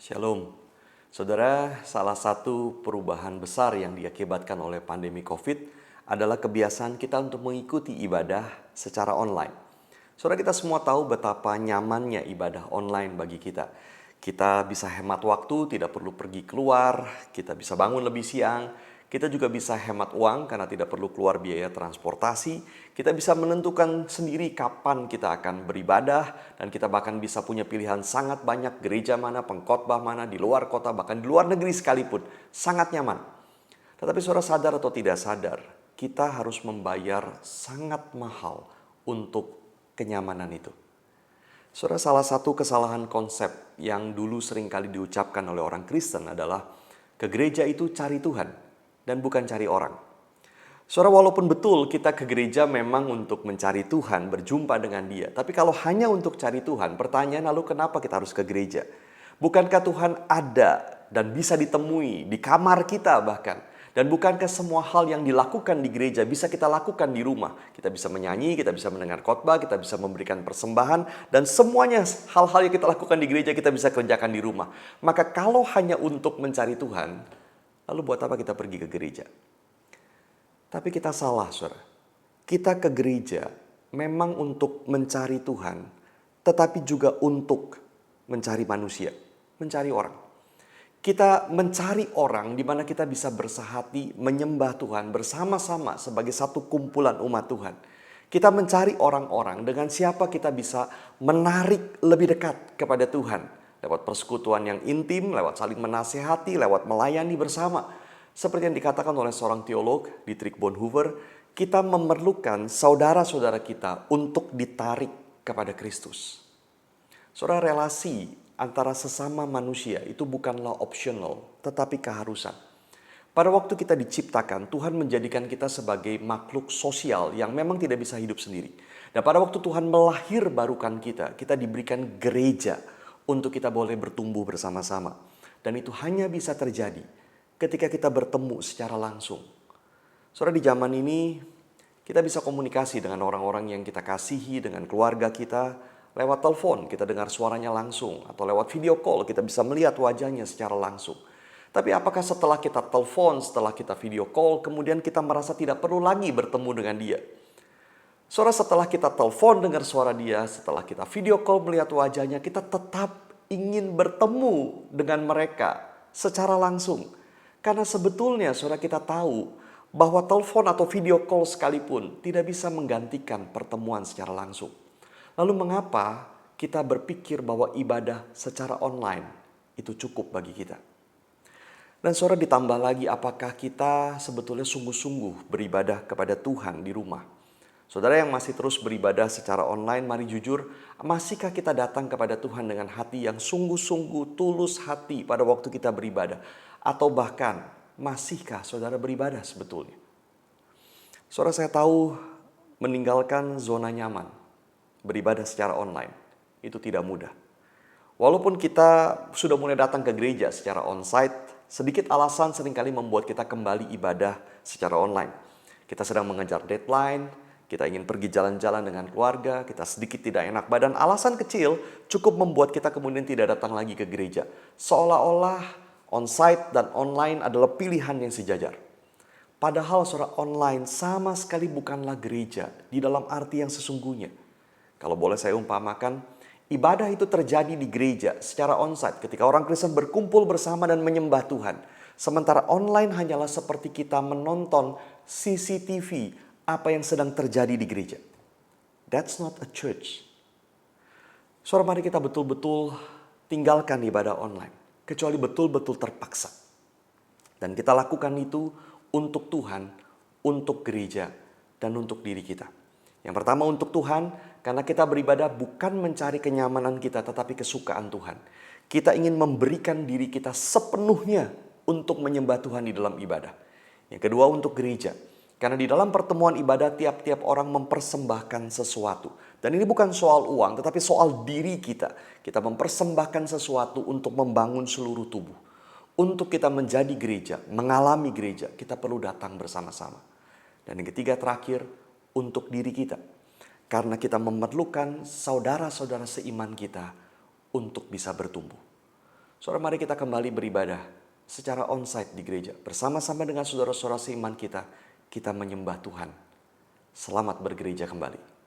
Shalom. Saudara, salah satu perubahan besar yang diakibatkan oleh pandemi COVID adalah kebiasaan kita untuk mengikuti ibadah secara online. Saudara, kita semua tahu betapa nyamannya ibadah online bagi kita. Kita bisa hemat waktu, tidak perlu pergi keluar, kita bisa bangun lebih siang, kita juga bisa hemat uang karena tidak perlu keluar biaya transportasi. Kita bisa menentukan sendiri kapan kita akan beribadah dan kita bahkan bisa punya pilihan sangat banyak gereja mana, pengkhotbah mana, di luar kota, bahkan di luar negeri sekalipun. Sangat nyaman. Tetapi saudara sadar atau tidak sadar, kita harus membayar sangat mahal untuk kenyamanan itu. Saudara, salah satu kesalahan konsep yang dulu seringkali diucapkan oleh orang Kristen adalah ke gereja itu cari Tuhan dan bukan cari orang. Saudara, walaupun betul kita ke gereja memang untuk mencari Tuhan, berjumpa dengan Dia. Tapi kalau hanya untuk cari Tuhan, pertanyaan lalu kenapa kita harus ke gereja? Bukankah Tuhan ada dan bisa ditemui di kamar kita bahkan? Dan bukankah semua hal yang dilakukan di gereja bisa kita lakukan di rumah? Kita bisa menyanyi, kita bisa mendengar khotbah, kita bisa memberikan persembahan. Dan semuanya hal-hal yang kita lakukan di gereja kita bisa kerjakan di rumah. Maka kalau hanya untuk mencari Tuhan, lalu buat apa kita pergi ke gereja? Tapi kita salah, saudara. Kita ke gereja memang untuk mencari Tuhan, tetapi juga untuk mencari manusia, mencari orang. Kita mencari orang di mana kita bisa bersahati, menyembah Tuhan bersama-sama sebagai satu kumpulan umat Tuhan. Kita mencari orang-orang dengan siapa kita bisa menarik lebih dekat kepada Tuhan. Lewat persekutuan yang intim, lewat saling menasehati, lewat melayani bersama. Seperti yang dikatakan oleh seorang teolog, Dietrich Bonhoeffer, kita memerlukan saudara-saudara kita untuk ditarik kepada Kristus. Saudara, relasi antara sesama manusia itu bukanlah optional, tetapi keharusan. Pada waktu kita diciptakan, Tuhan menjadikan kita sebagai makhluk sosial yang memang tidak bisa hidup sendiri. Dan pada waktu Tuhan melahirbarukan kita diberikan gereja untuk kita boleh bertumbuh bersama-sama. Dan itu hanya bisa terjadi ketika kita bertemu secara langsung. Saudara, di zaman ini kita bisa komunikasi dengan orang-orang yang kita kasihi, dengan keluarga kita, lewat telepon kita dengar suaranya langsung, atau lewat video call kita bisa melihat wajahnya secara langsung. Tapi apakah setelah kita telepon, setelah kita video call, kemudian kita merasa tidak perlu lagi bertemu dengan dia? Saudara, setelah kita telepon dengar suara dia, setelah kita video call melihat wajahnya, kita tetap ingin bertemu dengan mereka secara langsung. Karena sebetulnya saudara, kita tahu bahwa telepon atau video call sekalipun tidak bisa menggantikan pertemuan secara langsung. Lalu mengapa kita berpikir bahwa ibadah secara online itu cukup bagi kita? Dan saudara, ditambah lagi, apakah kita sebetulnya sungguh-sungguh beribadah kepada Tuhan di rumah? Saudara yang masih terus beribadah secara online, mari jujur, masihkah kita datang kepada Tuhan dengan hati yang sungguh-sungguh tulus hati pada waktu kita beribadah? Atau bahkan, masihkah saudara beribadah sebetulnya? Saudara, saya tahu meninggalkan zona nyaman, beribadah secara online, itu tidak mudah. Walaupun kita sudah mulai datang ke gereja secara onsite, sedikit alasan seringkali membuat kita kembali ibadah secara online. Kita sedang mengejar deadline, kita ingin pergi jalan-jalan dengan keluarga, kita sedikit tidak enak badan. Alasan kecil cukup membuat kita kemudian tidak datang lagi ke gereja. Seolah-olah onsite dan online adalah pilihan yang sejajar. Padahal saudara, online sama sekali bukanlah gereja di dalam arti yang sesungguhnya. Kalau boleh saya umpamakan, ibadah itu terjadi di gereja secara onsite ketika orang Kristen berkumpul bersama dan menyembah Tuhan. Sementara online hanyalah seperti kita menonton CCTV apa yang sedang terjadi di gereja. That's not a church. Saudara, mari kita betul-betul tinggalkan ibadah online, kecuali betul-betul terpaksa. Dan kita lakukan itu untuk Tuhan, untuk gereja, dan untuk diri kita. Yang pertama untuk Tuhan, karena kita beribadah bukan mencari kenyamanan kita, tetapi kesukaan Tuhan. Kita ingin memberikan diri kita sepenuhnya untuk menyembah Tuhan di dalam ibadah. Yang kedua untuk gereja, karena di dalam pertemuan ibadah tiap-tiap orang mempersembahkan sesuatu. Dan ini bukan soal uang, tetapi soal diri kita. Kita mempersembahkan sesuatu untuk membangun seluruh tubuh. Untuk kita menjadi gereja, mengalami gereja, kita perlu datang bersama-sama. Dan yang ketiga terakhir, untuk diri kita. Karena kita memerlukan saudara-saudara seiman kita untuk bisa bertumbuh. Saudara, mari kita kembali beribadah secara onsite di gereja. Bersama-sama dengan saudara-saudara seiman kita menyembah Tuhan. Selamat bergereja kembali.